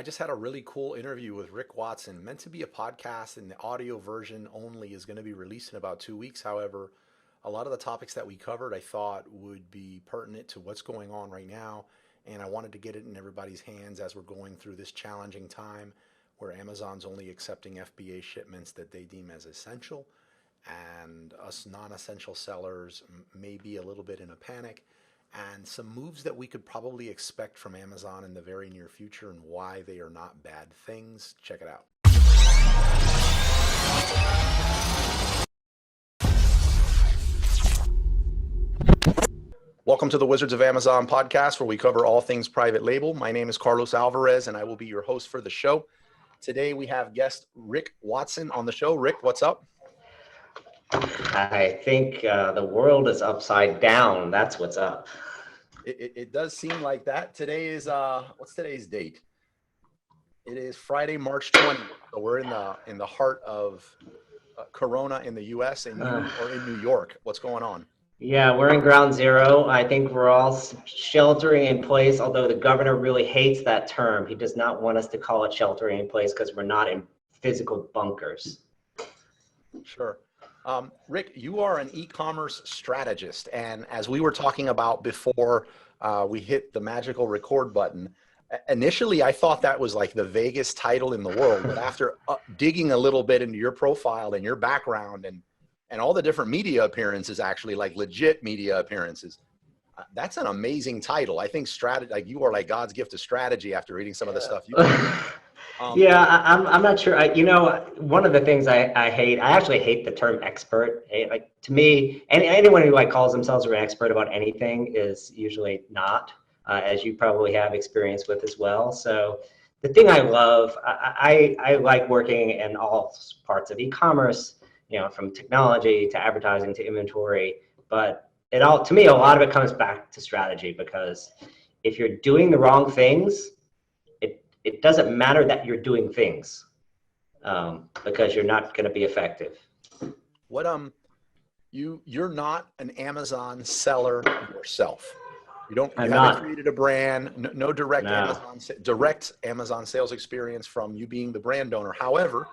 I just had a really cool interview with Rick Watson, meant to be a podcast, and the audio version only is going to be released in about 2 weeks. However, a lot of the topics that we covered I thought would be pertinent to what's going on right now, and I wanted to get it in everybody's hands as we're going through this challenging time where Amazon's only accepting FBA shipments that they deem as essential, and us non-essential sellers may be a little bit in a panic, and some moves that we could probably expect from Amazon in the very near future and why they are not bad things. Check it out. Welcome to the Wizards of Amazon podcast, where we cover all things private label. My name is Carlos Alvarez, and I will be your host for the show. Today we have guest Rick Watson on the show. Rick, what's up? I think the world is upside down. That's what's up. It does seem like that. Today is, what's today's date? It is Friday, March 20th. So we're in the heart of Corona in the U.S. or in New York. What's going on? Yeah, we're in ground zero. I think we're all sheltering in place, although the governor really hates that term. He does not want us to call it sheltering in place because we're not in physical bunkers. Sure. Rick, you are an e-commerce strategist, and as we were talking about before we hit the magical record button, initially I thought that was like the vaguest title in the world, but after digging a little bit into your profile and your background and all the different media appearances, actually like legit media appearances, that's an amazing title. I think like you are like God's gift to strategy after reading some of the stuff you Yeah, I'm not sure. One of the things I hate, I actually hate the term expert. Like, to me, anyone who like calls themselves an expert about anything is usually not, as you probably have experience with as well. So the thing I love, I like working in all parts of e-commerce, from technology to advertising to inventory. But to me, a lot of it comes back to strategy, because if you're doing the wrong things, it doesn't matter that you're doing things, because you're not going to be effective. What you're not an Amazon seller yourself. You haven't created a brand, no direct Amazon sales experience from you being the brand owner. However,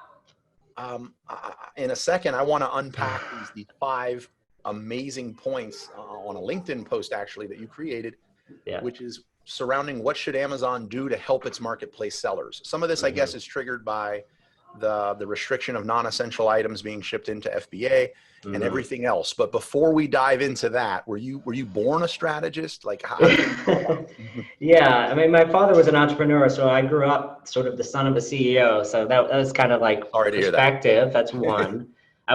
in a second, I want to unpack these 5 amazing points on a LinkedIn post actually that you created, which is surrounding what should Amazon do to help its marketplace sellers. Some of this, I guess, is triggered by the restriction of non-essential items being shipped into FBA and everything else. But before we dive into that, were you born a strategist? Like, how did you Yeah, I mean, my father was an entrepreneur, so I grew up sort of the son of a CEO. So that was kind of like perspective. That's one. I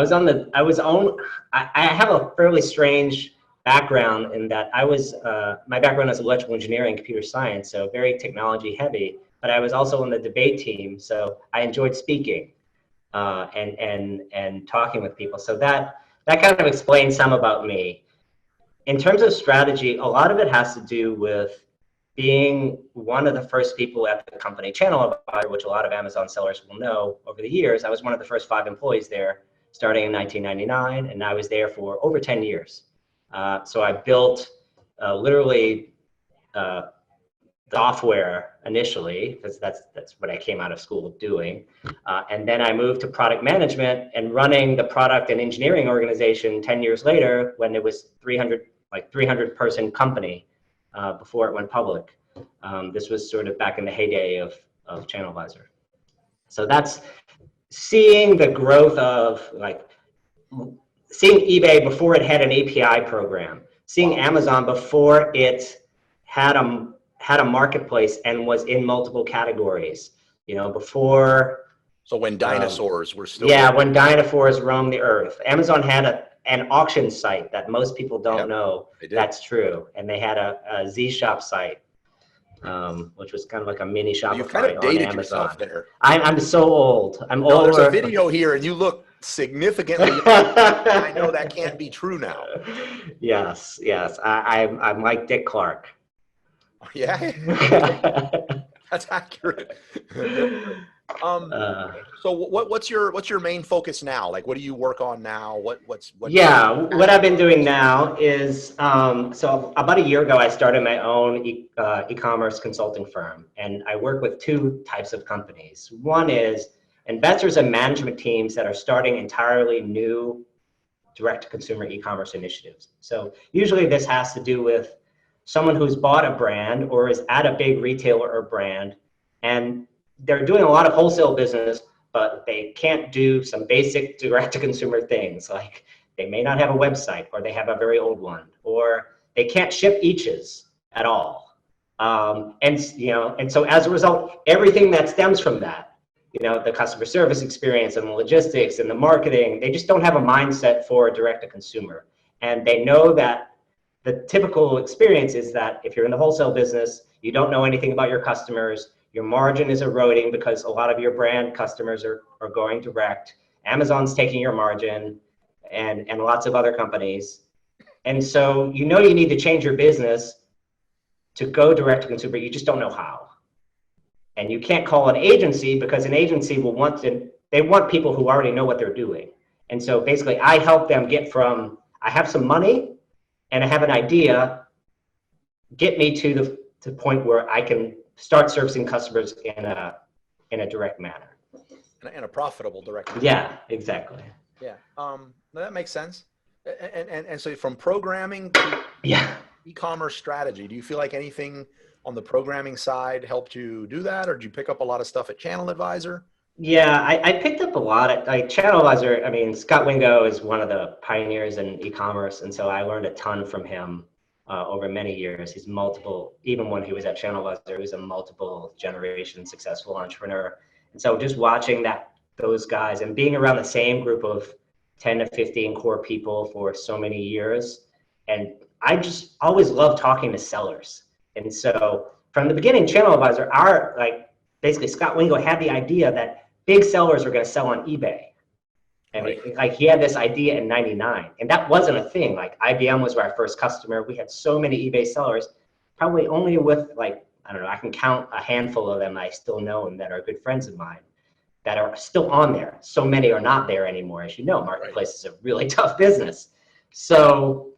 have a fairly strange background in that my background is electrical engineering, computer science, so very technology heavy, but I was also on the debate team. So I enjoyed speaking and talking with people. So that kind of explains some about me. In terms of strategy, a lot of it has to do with being one of the first people at the company Channel Advisor, which a lot of Amazon sellers will know over the years. I was one of the first 5 employees there starting in 1999, and I was there for over 10 years. So I built literally software initially, because that's what I came out of school doing. And then I moved to product management and running the product and engineering organization 10 years later, when it was 300 person company before it went public. This was sort of back in the heyday of Channel Advisor. So that's seeing the growth of seeing eBay before it had an API program, seeing Amazon before it had a marketplace and was in multiple categories, before. So when dinosaurs were still. Yeah, when dinosaurs roamed the earth. Amazon had an auction site that most people don't know. That's true. And they had a Z-Shop site, which was kind of like a mini Shopify. You've kind of dated on Amazon. yourself there. I'm so old. I'm older. There's a video here and you look significantly I know that can't be true now. Yes. I'm like Dick Clark. Yeah. That's accurate. So what's your main focus now? Like, what do you work on now? What I've been doing now is, so about a year ago, I started my own e-commerce consulting firm, and I work with two types of companies. One is investors and management teams that are starting entirely new direct-to-consumer e-commerce initiatives. So usually this has to do with someone who's bought a brand or is at a big retailer or brand, and they're doing a lot of wholesale business, but they can't do some basic direct-to-consumer things. Like they may not have a website, or they have a very old one, or they can't ship eaches at all. And so as a result, everything that stems from that, the customer service experience and the logistics and the marketing, they just don't have a mindset for direct-to-consumer. And they know that the typical experience is that if you're in the wholesale business, you don't know anything about your customers, your margin is eroding because a lot of your brand customers are going direct. Amazon's taking your margin, and lots of other companies. And so you need to change your business to go direct to consumer, you just don't know how. And you can't call an agency because an agency they want people who already know what they're doing. And so basically I help them get from, I have some money and I have an idea, get me to the point where I can start servicing customers in a direct manner. In a profitable direct manner. Yeah, exactly. Yeah, that makes sense. And so from programming to e-commerce strategy, do you feel like anything on the programming side helped you do that, or did you pick up a lot of stuff at Channel Advisor? Yeah, I picked up a lot at Channel Advisor. I mean, Scott Wingo is one of the pioneers in e-commerce, and so I learned a ton from him over many years. He's even when he was at Channel Advisor, he was a multiple generation successful entrepreneur. And so just watching those guys and being around the same group of 10 to 15 core people for so many years, and I just always loved talking to sellers. And so from the beginning, Channel Advisor, basically Scott Wingo had the idea that big sellers are going to sell on eBay. And he had this idea in '99, and that wasn't a thing. Like IBM was our first customer. We had so many eBay sellers, probably only with I don't know, I can count a handful of them I still know and that are good friends of mine that are still on there. So many are not there anymore. As you know, marketplace is a really tough business. So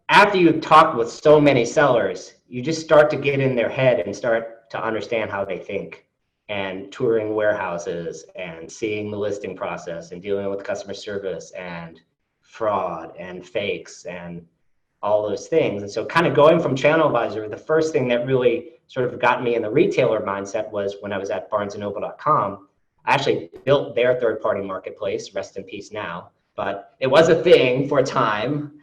after you've talked with so many sellers, you just start to get in their head and start to understand how they think, and touring warehouses and seeing the listing process and dealing with customer service and fraud and fakes and all those things. And so kind of going from Channel Advisor, the first thing that really sort of got me in the retailer mindset was when I was at barnesandnoble.com. I actually built their third-party marketplace, rest in peace now, but it was a thing for a time.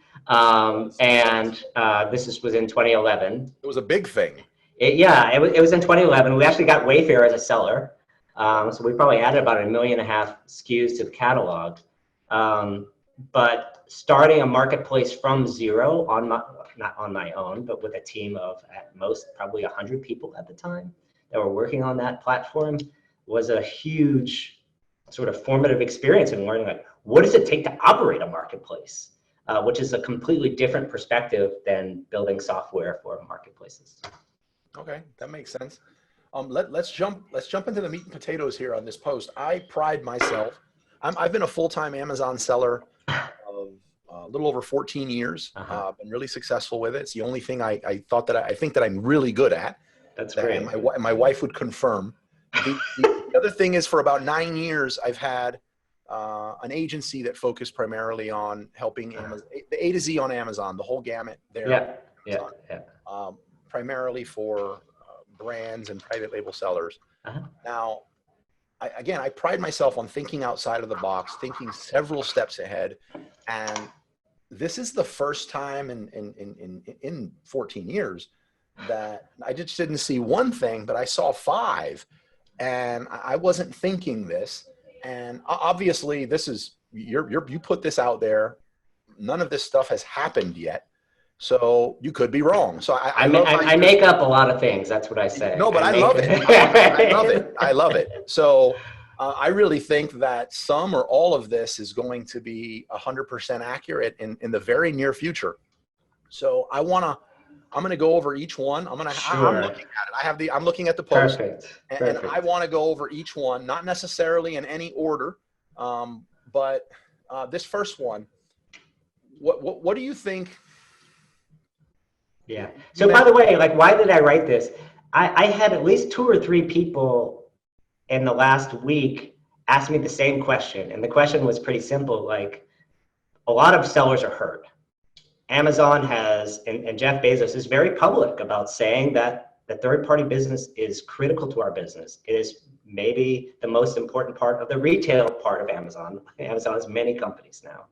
This was in 2011. It was a big thing. It was in 2011. We actually got Wayfair as a seller. So we probably added about 1.5 million SKUs to the catalog. But starting a marketplace from zero, not on my own, but with a team of at most probably 100 people at the time that were working on that platform, was a huge sort of formative experience in learning what does it take to operate a marketplace, which is a completely different perspective than building software for marketplaces. Okay, that makes sense. Let's jump into the meat and potatoes here on this post. I pride myself. I've been a full-time Amazon seller of a little over 14 years. Been really successful with it. It's the only thing I think that I'm really good at. That's great. And my wife would confirm. The other thing is, for about 9 years, I've had an agency that focused primarily on helping Amazon, the A to Z on Amazon, the whole gamut there. Primarily for brands and private label sellers. Now, I pride myself on thinking outside of the box, thinking several steps ahead. And this is the first time in 14 years that I just didn't see one thing, but I saw 5. And I wasn't thinking this. And obviously, this is you put this out there. None of this stuff has happened yet. So you could be wrong. So I make up a lot of things. That's what I say. No, but I love it. I love it. I love it. So I really think that some or all of this is going to be 100% accurate in the very near future. So I want I'm gonna go over each one. I'm Sure. looking at it. I'm looking at the post. Perfect. And I want to go over each one, not necessarily in any order, but this first one. What do you think? Yeah. So by the way, like, why did I write this? I had at least 2 or 3 people in the last week ask me the same question. And the question was pretty simple. Like, a lot of sellers are hurt. Amazon has, and Jeff Bezos is very public about saying that the third-party business is critical to our business. It is maybe the most important part of the retail part of Amazon. Amazon has many companies now.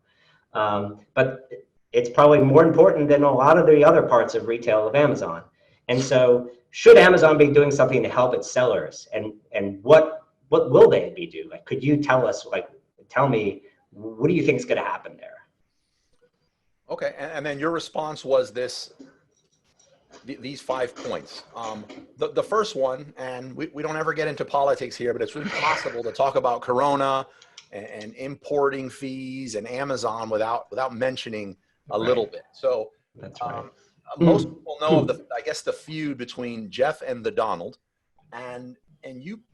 But it's probably more important than a lot of the other parts of retail of Amazon. And so should Amazon be doing something to help its sellers? And what will they be doing? Like, could you tell us, like, tell me, what do you think is going to happen there? Okay, and then your response was these 5 points. The first one, and we don't ever get into politics here, but it's really possible to talk about Corona and importing fees and Amazon without mentioning a little bit. So that's right. Most people know of the feud between Jeff and the Donald, and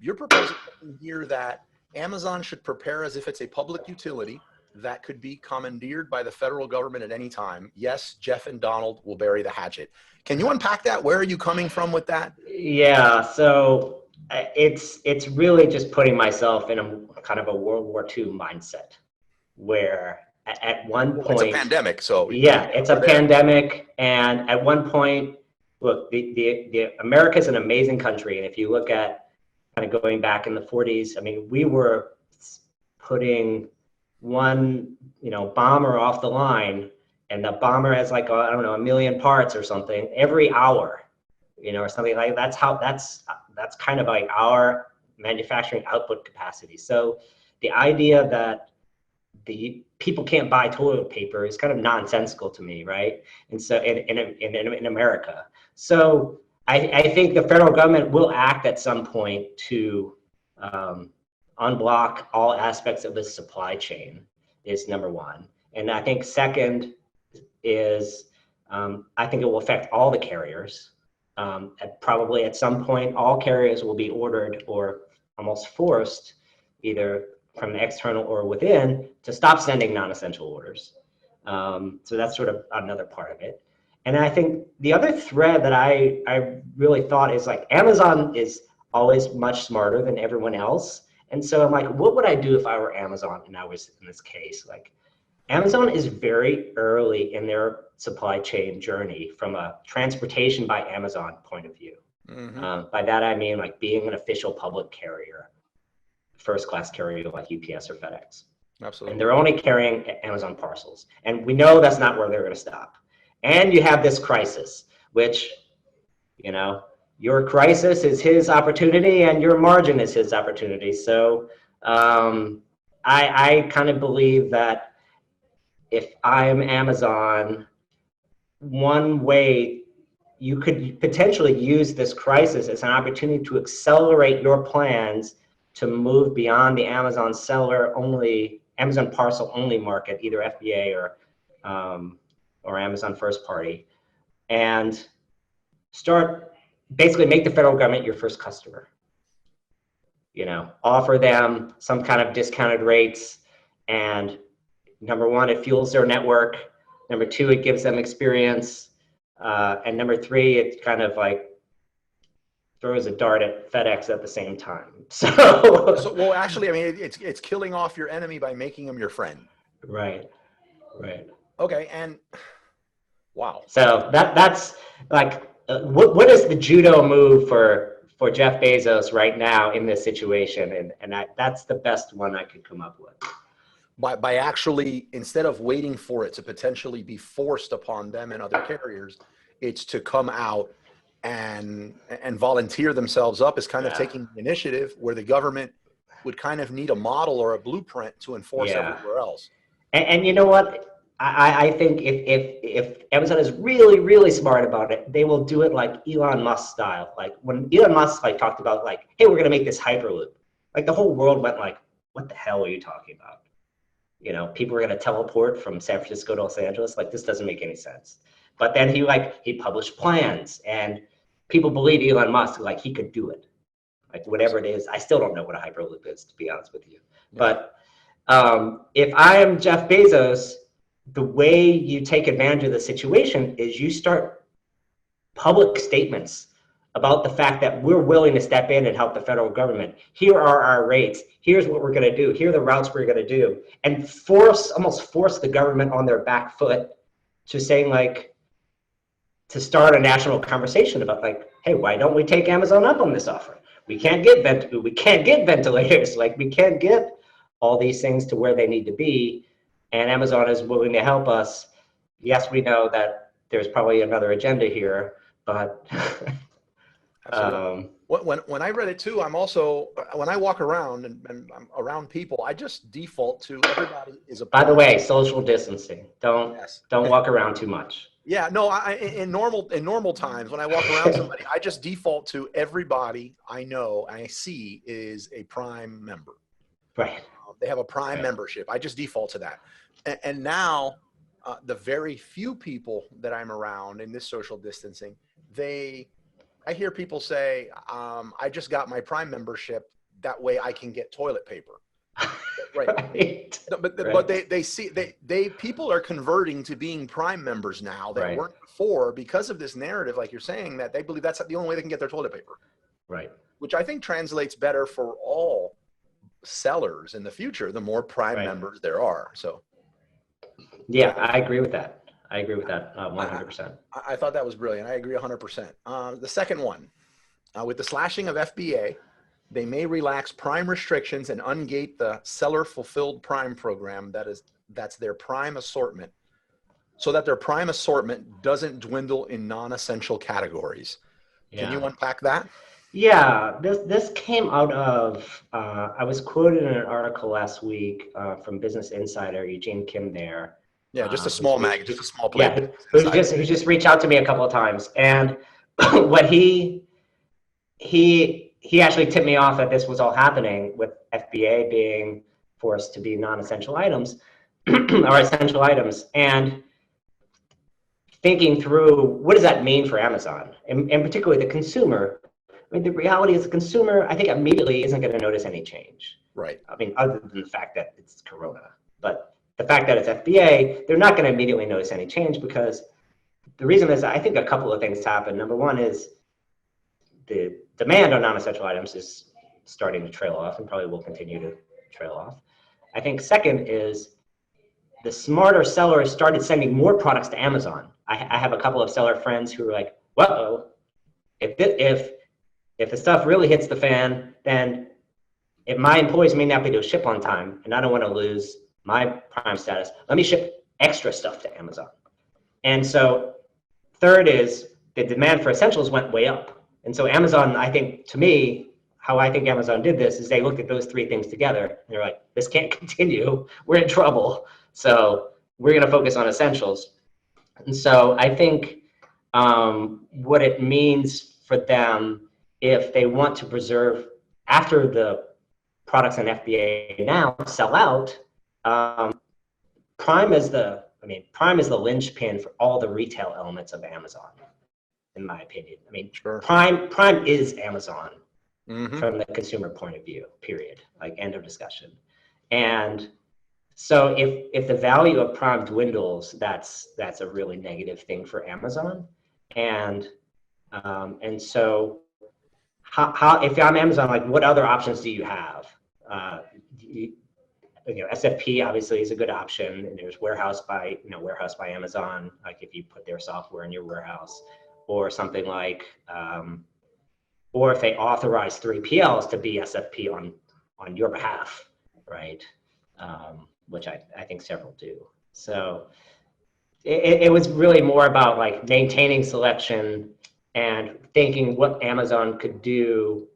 you're proposing here that Amazon should prepare as if it's a public utility that could be commandeered by the federal government at any time. Yes, Jeff and Donald will bury the hatchet. Can you unpack that? Where are you coming from with that? Yeah, so it's really just putting myself in a kind of a World War II mindset, where at one point, it's a pandemic, so yeah, it's a pandemic, and at one point, look, the America's an amazing country, and if you look at kind of going back in the 40s, I mean, we were putting one, bomber off the line, and the bomber has like, I don't know, 1 million parts or something every hour, or something like that. That's kind of like our manufacturing output capacity. So the idea that the people can't buy toilet paper is kind of nonsensical to me, right? And so in America, so I think the federal government will act at some point to unblock all aspects of the supply chain is number one. And I think second is, I think it will affect all the carriers. Probably at some point, all carriers will be ordered or almost forced, either from the external or within, to stop sending non-essential orders. So that's sort of another part of it. And I think the other thread that I really thought is, like, Amazon is always much smarter than everyone else. And so I'm like, what would I do if I were Amazon and I was in this case? Like, Amazon is very early in their supply chain journey from a transportation by Amazon point of view. Mm-hmm. By that, I mean, like, being an official public carrier, first-class carrier like UPS or FedEx. Absolutely. And they're only carrying Amazon parcels. And we know that's not where they're going to stop. And you have this crisis, which, your crisis is his opportunity and your margin is his opportunity. So I kind of believe that if I am Amazon, one way you could potentially use this crisis as an opportunity to accelerate your plans to move beyond the Amazon seller only, Amazon parcel only market, either FBA or Amazon first party, and basically make the federal government your first customer. Offer them some kind of discounted rates, and number one, it fuels their network. Number two, it gives them experience. And number three, it kind of like throws a dart at FedEx at the same time. So well, actually, I mean, it's killing off your enemy by making him your friend. Right. Okay, and wow. So that's like, what is the judo move for Jeff Bezos right now in this situation? And that's the best one I could come up with. By actually, instead of waiting for it to potentially be forced upon them and other carriers, it's to come out and volunteer themselves up as kind of taking the initiative, where the government would kind of need a model or a blueprint to enforce everywhere else. And you know what? I think if Amazon is really, really smart about it, they will do it like Elon Musk style. Like when Elon Musk talked about, like, hey, we're going to make this Hyperloop. Like, the whole world went like, what the hell are you talking about? People are going to teleport from San Francisco to Los Angeles. Like, this doesn't make any sense. But then he published plans, and people believe Elon Musk, like he could do it. Like whatever it is, I still don't know what a Hyperloop is, to be honest with you. Yeah. But if I am Jeff Bezos, the way you take advantage of the situation is you start public statements about the fact that we're willing to step in and help the federal government. Here are our rates. Here's what we're going to do. Here are the routes we're going to do. And almost force the government on their back foot to saying, like, to start a national conversation about, like, hey, why don't we take Amazon up on this offer? We can't get ventilators. Like, we can't get all these things to where they need to be. And Amazon is willing to help us. Yes, we know that there's probably another agenda here, but when I read it too, I'm also, when I walk around and I'm around people, I just default to everybody is a. By the way, social distancing. Don't walk around too much. Yeah, no. In normal times when I walk around somebody, I just default to everybody I know and I see is a Prime member. Right. They have a Prime membership. I just default to that. And now, the very few people that I'm around in this social distancing, I hear people say, I just got my Prime membership. That way I can get toilet paper. Right. But they see, people are converting to being Prime members now that weren't before because of this narrative, like you're saying, that they believe that's the only way they can get their toilet paper. Right. Which I think translates better for all sellers in the future, the more Prime members there are. So. Yeah, I agree with that. 100%. I thought that was brilliant. I agree 100%. The second one, with the slashing of FBA, they may relax Prime restrictions and ungate the seller-fulfilled Prime program that's their Prime assortment, so that their Prime assortment doesn't dwindle in non-essential categories. Yeah. Can you unpack that? Yeah, this came out of, I was quoted in an article last week from Business Insider, Eugene Kim there. Yeah, just a small mag, just a small play. Yeah, who just reached out to me a couple of times. And what he actually tipped me off that this was all happening with FBA being forced to be non-essential items or essential items, and thinking through what does that mean for Amazon, and particularly the consumer. I mean, the reality is the consumer, I think, immediately isn't going to notice any change. Right. I mean, other than the fact that it's Corona. But the fact that it's FBA, they're not going to immediately notice any change, because the reason is, I think a couple of things happen. Number one is the demand on non-essential items is starting to trail off and probably will continue to trail off. I think second is the smarter sellers started sending more products to Amazon. I have a couple of seller friends who are like, whoa, if the stuff really hits the fan, then if my employees may not be able to ship on time, and I don't want to lose my Prime status, let me ship extra stuff to Amazon. And so third is the demand for essentials went way up. And so Amazon, I think, to me, how I think Amazon did this is they looked at those three things together and they're like, this can't continue. We're in trouble. So we're going to focus on essentials. And so I think what it means for them, if they want to preserve, after the products in FBA now sell out, Prime is the linchpin for all the retail elements of Amazon, in my opinion. I mean, sure. Prime is Amazon from the consumer point of view, period, like end of discussion. And so if the value of Prime dwindles, that's a really negative thing for Amazon. And so how if I'm Amazon, like, what other options do you have? SFP obviously is a good option, and there's warehouse by Amazon, like if you put their software in your warehouse, or something like, or if they authorize 3PLs to be SFP on your behalf, right? Which I think several do. So it was really more about like maintaining selection and thinking what Amazon could do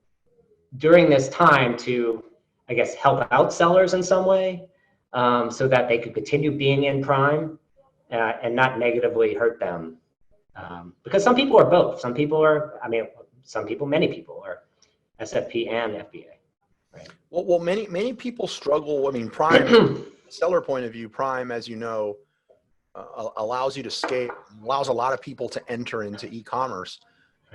during this time to, I guess, help out sellers in some way, so that they could continue being in Prime and not negatively hurt them. Because some people are both. Many people are SFP and FBA. Right? Well, many people struggle. I mean, Prime, seller point of view, Prime, as you know, allows you to scale, allows a lot of people to enter into e-commerce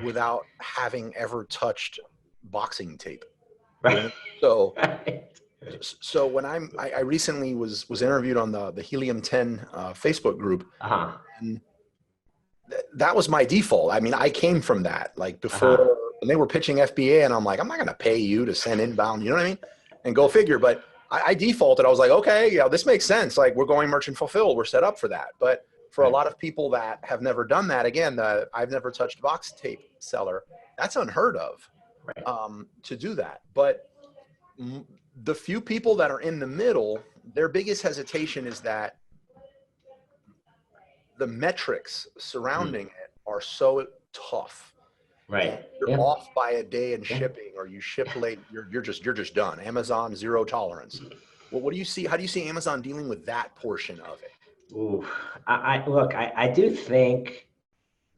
without having ever touched boxing tape. Right. So, Right. so when I recently was interviewed on the Helium 10 Facebook group, Uh-huh. and that was my default. I mean, I came from that. Like before, Uh-huh. when they were pitching FBA, and I'm like, I'm not going to pay you to send inbound. You know what I mean? And go figure. But I defaulted. I was like, okay, yeah, this makes sense. Like we're going merchant fulfilled. We're set up for that. But for a lot of people that have never done that, again, I've never touched box tape seller. That's unheard of, to do that. But the few people that are in the middle, their biggest hesitation is that the metrics surrounding it are so tough. Right. You're off by a day in shipping, or you ship late, you're just done. Amazon, zero tolerance. Well, what do you see? How do you see Amazon dealing with that portion of it? Ooh, I do think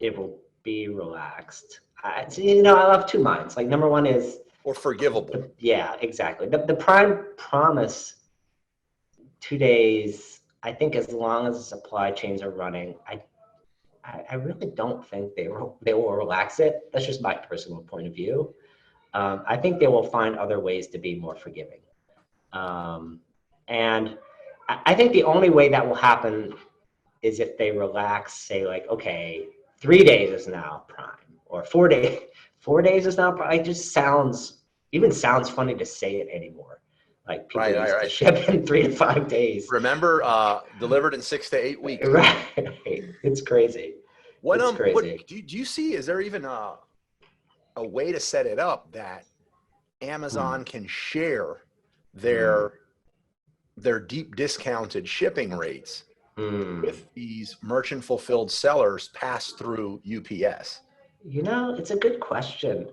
it will be relaxed. I have two minds. Like number one is, or forgivable. Yeah, exactly. The Prime promise 2 days. I think as long as the supply chains are running, I really don't think they will relax it. That's just my personal point of view. I think they will find other ways to be more forgiving. And I think the only way that will happen is if they relax, say like, okay, 3 days is now Prime, or 4 days, 4 days is now Prime. It just sounds funny to say it anymore. Like people used to ship in 3 to 5 days. Remember, delivered in 6 to 8 weeks. Right. It's crazy. It's crazy. Do you see, is there even a way to set it up that Amazon can share their deep discounted shipping rates with these merchant fulfilled sellers pass through UPS? It's a good question.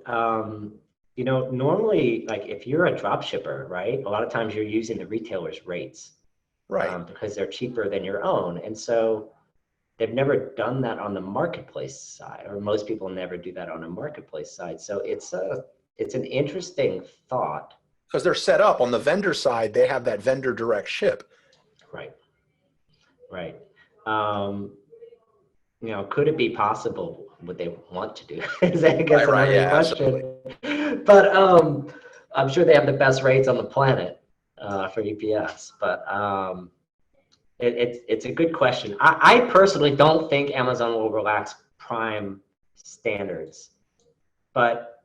Normally, like if you're a drop shipper, right, a lot of times you're using the retailer's rates, right? Because they're cheaper than your own. And so they've never done that on the marketplace side, or most people never do that on a marketplace side. So it's an interesting thought. Because they're set up on the vendor side, they have that vendor direct ship. Right. Right. Could it be possible? Would they want to do? Is that, I guess, another question. Absolutely. But I'm sure they have the best rates on the planet for UPS. But it's a good question. I personally don't think Amazon will relax Prime standards, but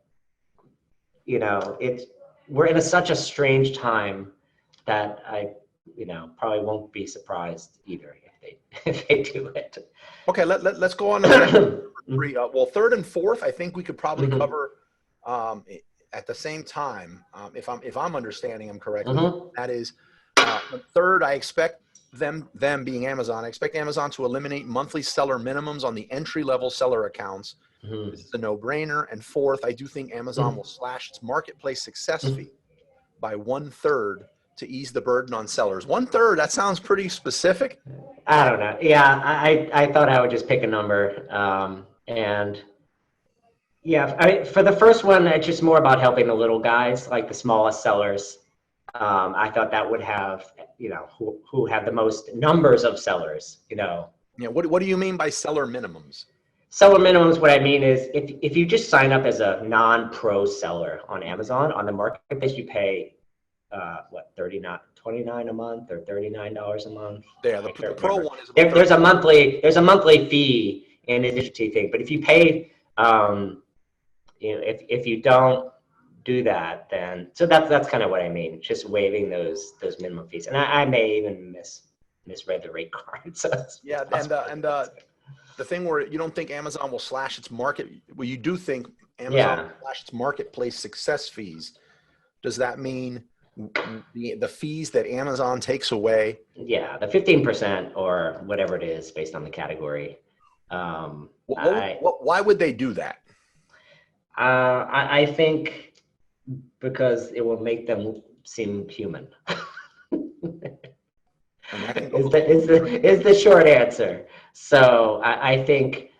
we're in such a strange time that I probably won't be surprised either if they do it. Okay, let's go on to number 3. Well, 3rd and 4th, I think we could probably cover at the same time. If I'm understanding them correctly, that is, 3rd, I expect them being Amazon. I expect Amazon to eliminate monthly seller minimums on the entry-level seller accounts. This is a no-brainer. And 4th, I do think Amazon will slash its marketplace success fee by 1/3 to ease the burden on sellers. 1/3, that sounds pretty specific. I don't know. Yeah, I thought I would just pick a number. And yeah, for the first one, it's just more about helping the little guys, like the smallest sellers. I thought that would have, who have the most numbers of sellers, Yeah, what do you mean by seller minimums? Seller minimums, what I mean is if you just sign up as a non-pro seller on Amazon, on the marketplace, you pay $29 a month or $39 a month. Yeah, the pro one is there's a monthly fee in addition to thing. But if you pay, if you don't do that, then so that's kind of what I mean. Just waiving those minimum fees, and I may even misread the rate card. So yeah, and the thing where you don't think Amazon will slash its market, well, you do think Amazon will slash its marketplace success fees. Does that mean the fees that Amazon takes away? Yeah, the 15% or whatever it is based on the category. Why would they do that? I think because it will make them seem human. is the short answer. So I think,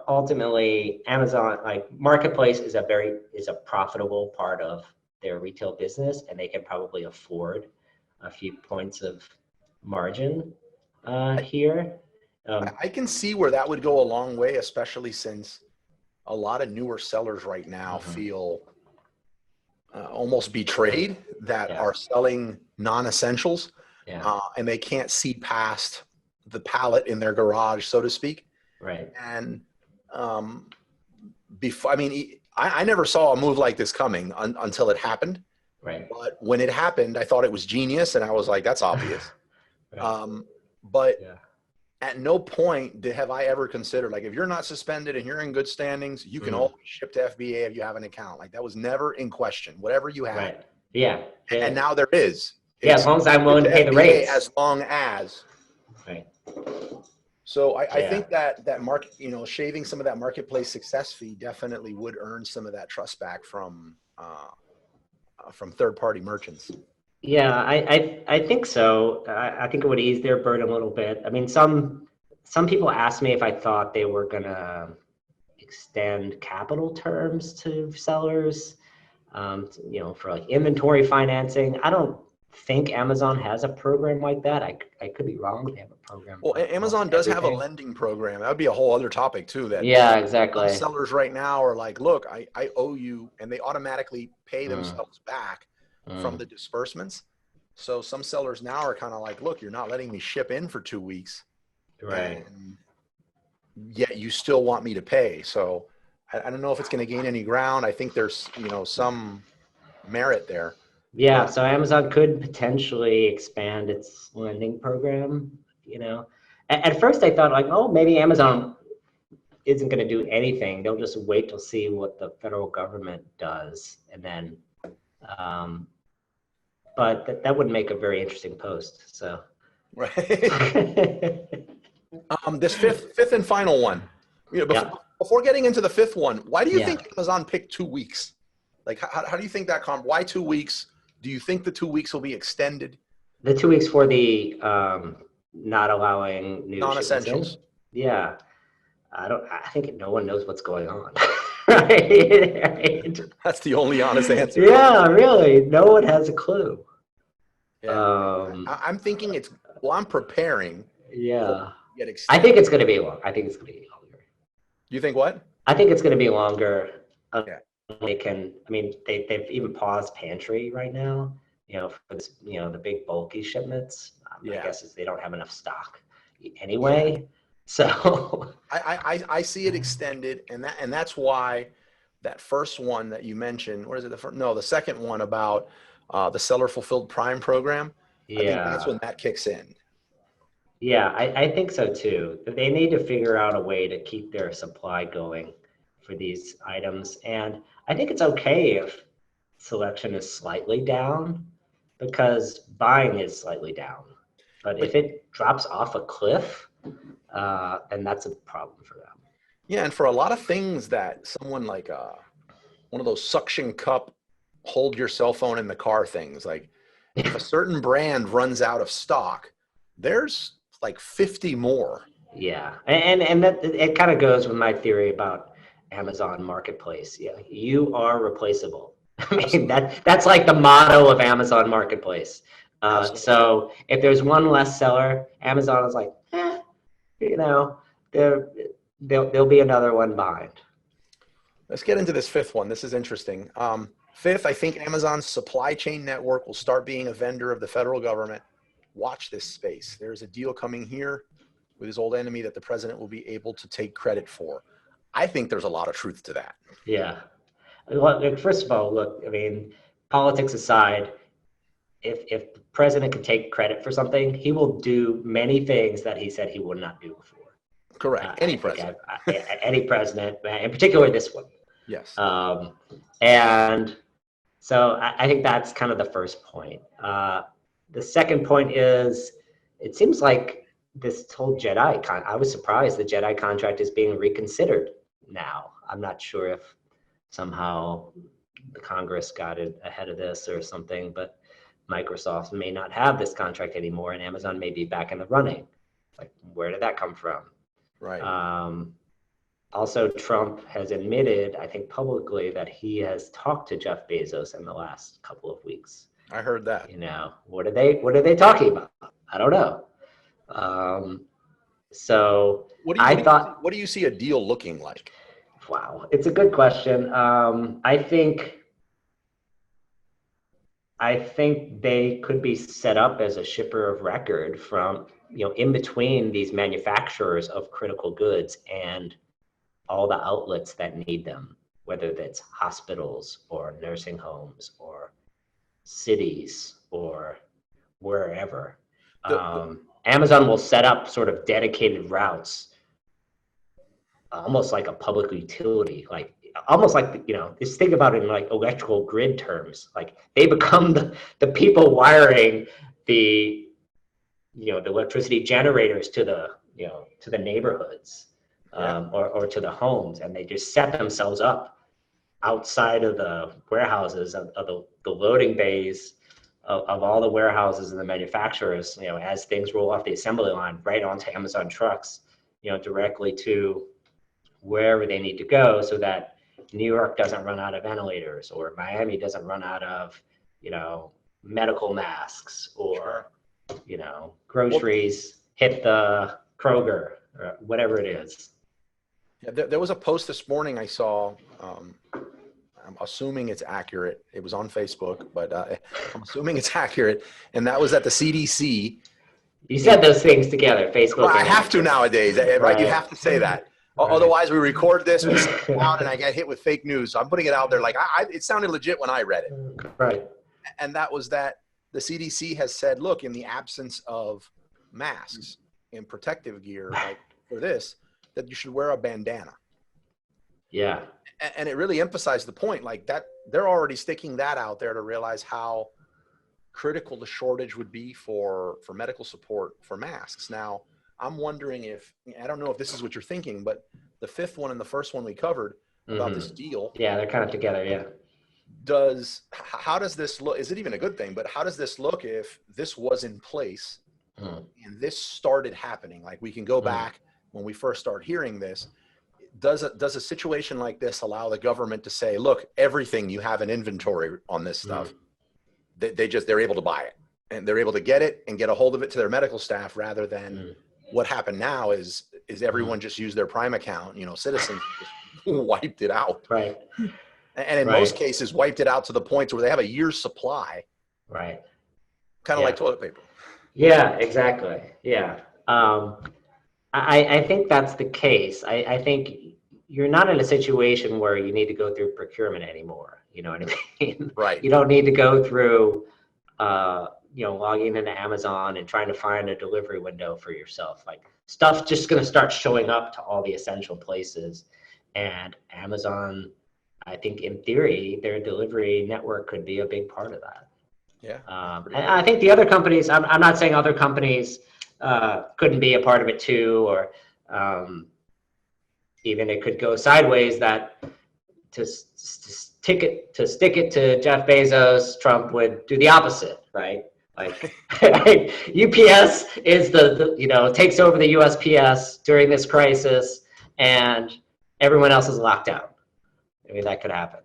ultimately Amazon, like marketplace is a profitable part of their retail business, and they can probably afford a few points of margin. here. I can see where that would go a long way, especially since a lot of newer sellers right now feel almost betrayed that are selling non-essentials, and they can't see past the pallet in their garage, so to speak. Right. And before, I mean, I never saw a move like this coming until it happened. Right. But when it happened, I thought it was genius, and I was like, "That's obvious." But at no point have I ever considered, like, if you're not suspended and you're in good standings, you can always ship to FBA if you have an account. Like, that was never in question. Whatever you had. Right. Yeah. And now there is. As long as I'm willing to pay the rates. As long as. Right. So I think that market, shaving some of that marketplace success fee definitely would earn some of that trust back from third-party merchants. Yeah, I think so. I think it would ease their burden a little bit. I mean, some people asked me if I thought they were gonna extend capital terms to sellers, for like inventory financing. I don't think Amazon has a program like that. I could be wrong. They have a program. Well, Amazon does have a lending program. That would be a whole other topic too. That exactly. Some sellers right now are like, look, I owe you, and they automatically pay themselves back from the disbursements. So some sellers now are kind of like, look, you're not letting me ship in for 2 weeks. Right. And yet you still want me to pay. So I don't know if it's going to gain any ground. I think there's, some merit there. Yeah. So Amazon could potentially expand its lending program, At first I thought like, oh, maybe Amazon isn't going to do anything. They'll just wait to see what the federal government does. And then, but that would make a very interesting post. So, right. This fifth and final one, before getting into the fifth one, why do you think Amazon picked 2 weeks? Like, how do you think that why 2 weeks? Do you think the 2 weeks will be extended? The 2 weeks for the not allowing new non-essentials. Yeah, I think no one knows what's going on. right? That's the only honest answer. Yeah, really, no one has a clue. Yeah. I'm thinking I'm preparing. Yeah. I think it's going to be long. I think it's going to be longer. You think what? I think it's going to be longer. They've even paused pantry right now, for this, the big bulky shipments. My guess is they don't have enough stock anyway. Yeah. So I see it extended, and that's why that first one that you mentioned, what is it? The second one about the seller fulfilled Prime program. I think that's when that kicks in. Yeah, I think so too. They need to figure out a way to keep their supply going for these items. And I think it's okay if selection is slightly down because buying is slightly down. But if it drops off a cliff, then that's a problem for them. Yeah, and for a lot of things that someone like one of those suction cup, hold your cell phone in the car things, like if a certain brand runs out of stock, there's like 50 more. Yeah, and that it kind of goes with my theory about Amazon Marketplace. Yeah, you are replaceable. I mean, that's like the motto of Amazon Marketplace. So if there's one less seller, Amazon is like, there'll be another one behind. Let's get into this fifth one. This is interesting. Fifth, I think Amazon's supply chain network will start being a vendor of the federal government. Watch this space. There's a deal coming here with his old enemy that the president will be able to take credit for. I think there's a lot of truth to that. Yeah. Well, first of all, look, I mean, politics aside, if the president can take credit for something, he will do many things that he said he would not do before. Correct. Any president. Any president, in particular this one. Yes. And so I think that's kind of the first point. The second point is, it seems like this whole Jedi I was surprised the Jedi contract is being reconsidered now. I'm not sure if somehow the Congress got it ahead of this or something, but Microsoft may not have this contract anymore and Amazon may be back in the running. Like, where did that come from? Right. Also, Trump has admitted, I think publicly, that he has talked to Jeff Bezos in the last couple of weeks. I heard that. What are they talking about? I don't know. So what do you see a deal looking like? Wow, it's a good question. I think they could be set up as a shipper of record from, in between these manufacturers of critical goods and all the outlets that need them, whether that's hospitals or nursing homes or cities or wherever. Amazon will set up sort of dedicated routes, almost like a public utility, like almost like, just think about it in like electrical grid terms. Like they become the people wiring the electricity generators to the neighborhoods, or to the homes, and they just set themselves up outside of the warehouses of the loading bays of all the warehouses and the manufacturers, as things roll off the assembly line right onto Amazon trucks, directly to wherever they need to go, so that New York doesn't run out of ventilators, or Miami doesn't run out of, medical masks, or, groceries hit the Kroger, or whatever it is. Yeah, there was a post this morning I saw. I'm assuming it's accurate. It was on Facebook, but I'm assuming it's accurate. And that was at the CDC. You said those things together, Facebook. Well, I have to nowadays, right? You have to say that. Right. Otherwise, we record this, we send it out, and I get hit with fake news. So I'm putting it out there like it sounded legit when I read it. Right. And that was that the CDC has said, look, in the absence of masks and protective gear like for this, that you should wear a bandana. Yeah. And it really emphasized the point, like that they're already sticking that out there to realize how critical the shortage would be for medical support for masks. Now, I'm wondering if, I don't know if this is what you're thinking, but the fifth one and the first one we covered about this deal. Yeah, they're kind of together, yeah. How does this look? Is it even a good thing? But how does this look if this was in place and this started happening? Like we can go back when we first start hearing this. Does a situation like this allow the government to say, look, everything you have in inventory on this stuff, they're able to buy it and they're able to get it and get a hold of it to their medical staff, rather than what happened now is everyone just used their Prime account, citizens just wiped it out. Right. And in most cases wiped it out to the point where they have a year's supply. Right. Kind of like toilet paper. Yeah, exactly. Yeah. I think that's the case. I think you're not in a situation where you need to go through procurement anymore. You know what I mean? Right. You don't need to go through, logging into Amazon and trying to find a delivery window for yourself. Like stuff's just going to start showing up to all the essential places. And Amazon, I think in theory, their delivery network could be a big part of that. Yeah. And I think the other companies, I'm not saying other companies couldn't be a part of it too, or even it could go sideways, that to stick it to Jeff Bezos, Trump would do the opposite, right? Like UPS is the takes over the USPS during this crisis, and everyone else is locked out. I mean, that could happen.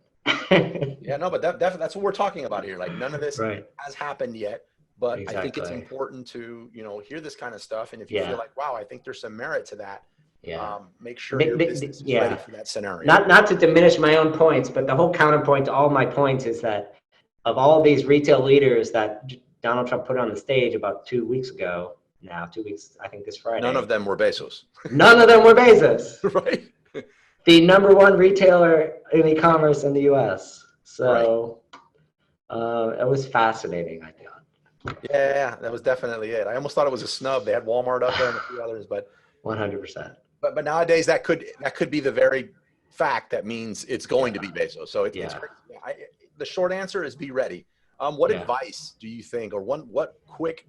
Yeah, no, but that's what we're talking about here. Like none of this has happened yet. But exactly. I think it's important to, hear this kind of stuff. And if you feel like, wow, I think there's some merit to that, make sure your business is ready for that scenario. Not to diminish my own points, but the whole counterpoint to all my points is that of all these retail leaders that Donald Trump put on the stage about 2 weeks ago, I think this Friday. None of them were Bezos. None of them were Bezos. Right. The number one retailer in e-commerce in the U.S. So it was fascinating, I think. Yeah, that was definitely it. I almost thought it was a snub. They had Walmart up there and a few others, but 100%. But nowadays that could be the very fact that means it's going to be Bezos. So it's the short answer is be ready. What advice do you think, or what quick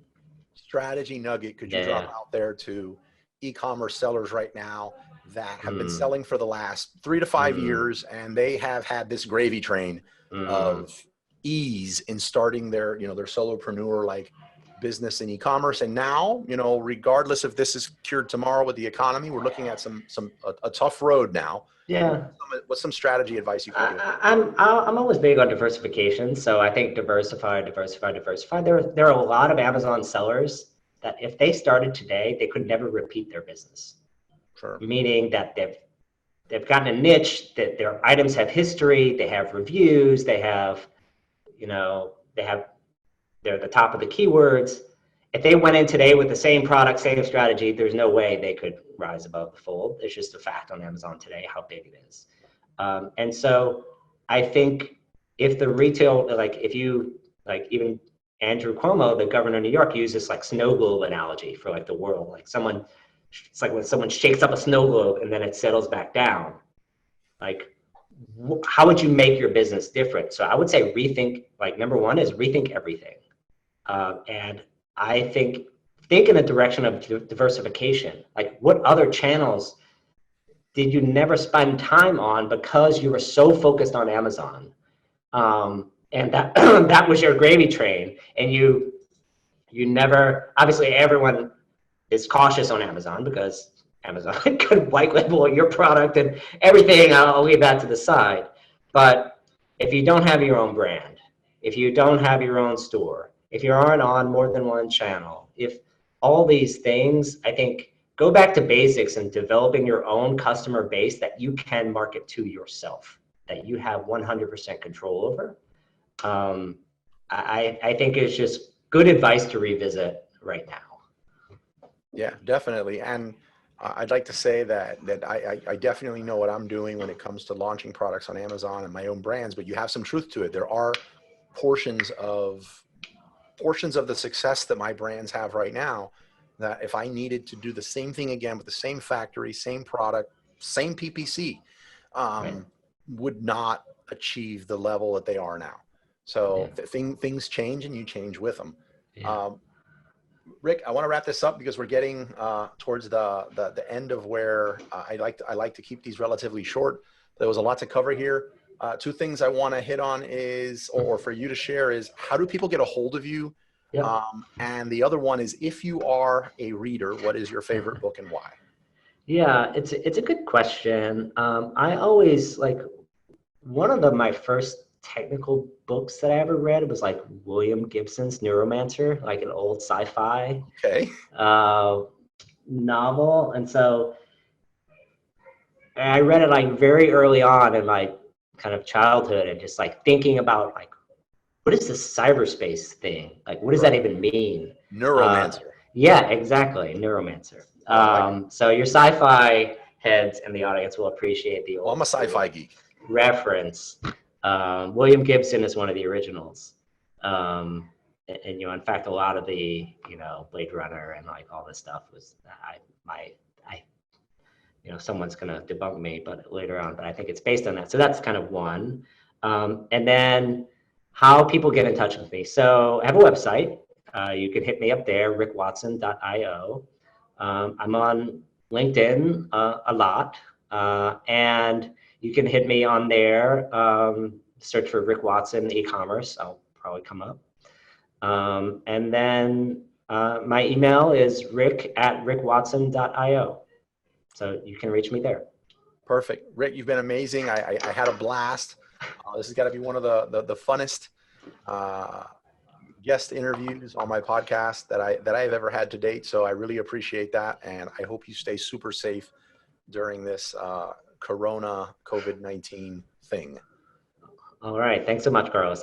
strategy nugget could you drop out there to e-commerce sellers right now that have been selling for the last 3 to 5 years, and they have had this gravy train of ease in starting their solopreneur like business in e-commerce, and now regardless if this is cured tomorrow with the economy, we're looking at a tough road now. What's some strategy advice you can give? I'm always big on diversification, so I think diversify. There are a lot of Amazon sellers that if they started today, they could never repeat their business. Sure. Meaning that they've gotten a niche, that their items have history, they have reviews, they have, they're the top of the keywords. If they went in today with the same product, same strategy, there's no way they could rise above the fold. It's just a fact on Amazon today, how big it is. And so I think if the retail, even Andrew Cuomo, the governor of New York, used this like snow globe analogy for like the world. It's like when someone shakes up a snow globe and then it settles back down. Like, how would you make your business different? So I would say rethink, like number one is rethink everything. And I think in a direction of diversification. Like, what other channels did you never spend time on because you were so focused on Amazon? And that that was your gravy train. And you never, obviously everyone is cautious on Amazon because Amazon could white label your product and everything. I'll leave that to the side. But if you don't have your own brand, if you don't have your own store, if you aren't on more than one channel, if all these things, I think, go back to basics and developing your own customer base that you can market to yourself, that you have 100% control over. I think it's just good advice to revisit right now. Yeah, definitely. And I'd like to say that I definitely know what I'm doing when it comes to launching products on Amazon and my own brands, but you have some truth to it. There are portions of the success that my brands have right now that if I needed to do the same thing again with the same factory, same product, same PPC, Right. would not achieve the level that they are now. So things change and you change with them. Yeah. Rick, I want to wrap this up because we're getting towards the end of where I like to keep these relatively short. There was a lot to cover here. Two things I want to hit on is, or for you to share, is how do people get a hold of you? Yep. And the other one is, if you are a reader, what is your favorite book and why? Yeah, it's a good question. I always like one of my first technical books that I ever read was like William Gibson's Neuromancer, like an old sci-fi novel. And so I read it like very early on in my kind of childhood and just like thinking about like, what is this cyberspace thing? Like, what does that even mean? Neuromancer. Yeah, exactly. Neuromancer. So your sci-fi heads in the audience will appreciate the old I'm a sci-fi geek. reference. William Gibson is one of the originals. And in fact, a lot of the, Blade Runner and like all this stuff was, someone's going to debunk me, but later on, but I think it's based on that. So that's kind of one. And then how people get in touch with me. So I have a website. You can hit me up there, rickwatson.io. I'm on LinkedIn a lot. And you can hit me on there, search for Rick Watson e-commerce. I'll probably come up. And then my email is rick@rickwatson.io. So you can reach me there. Perfect. Rick, you've been amazing. I had a blast. This has got to be one of the funnest guest interviews on my podcast that I've ever had to date. So I really appreciate that. And I hope you stay super safe during this COVID-19 thing. All right. Thanks so much, Carlos.